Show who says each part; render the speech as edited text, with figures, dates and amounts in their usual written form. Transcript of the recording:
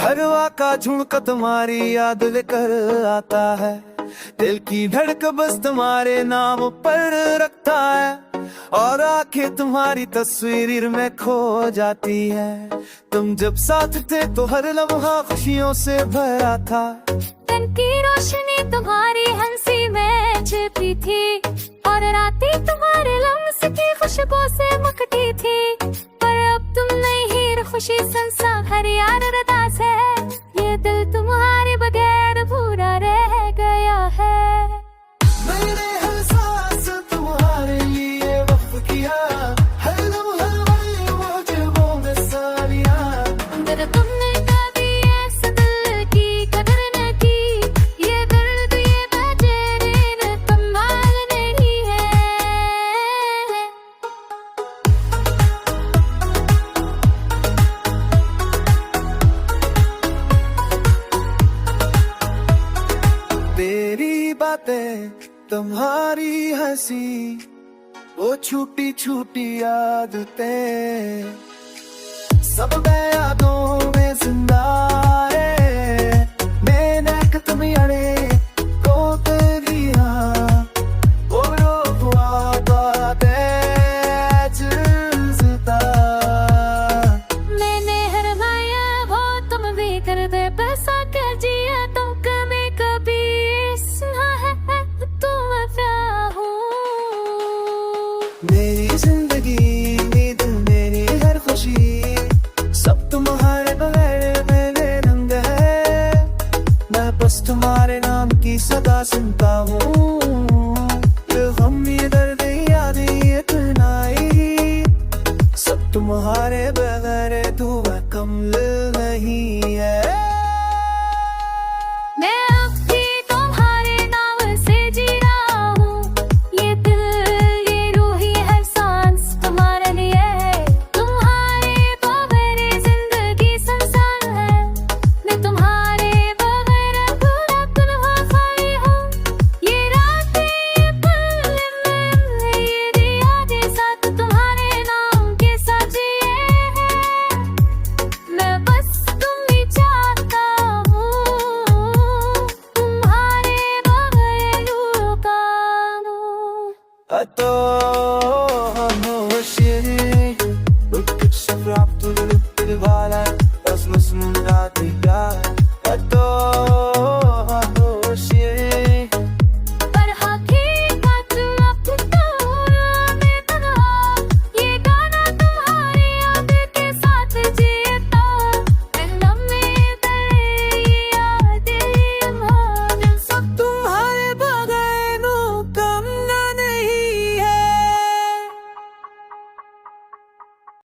Speaker 1: हरवा का झुमका तुम्हारी याद लेकर आता है, दिल की धड़क बस तुम्हारे नाम पर रखता है, और आंखें तुम्हारी तस्वीर में खो जाती है। तुम जब साथ थे तो हर लम्हा खुशियों से भरा था।
Speaker 2: दिन की रोशनी तुम्हारी हंसी में छिपी थी, और रातें तुम्हारे लम्स की खुशबू से मुकती थी। पर अब तुम नहीं, खुशी संसार हर यार रदास है। ये दिल तुम्हारे बगैर पूरा रह गया है।
Speaker 1: मैंने हर सांस तुम्हारे लिए वक्फ किया, हर लम्हा मुझे में सालिया।
Speaker 2: अगर तुमने कभी ऐसे दिल की कदर न की, ये दर्द ये बेचैनी कमाल नहीं है।
Speaker 1: तेरी बातें तुम्हारी हंसी, वो छूटी छूटी आदतें सब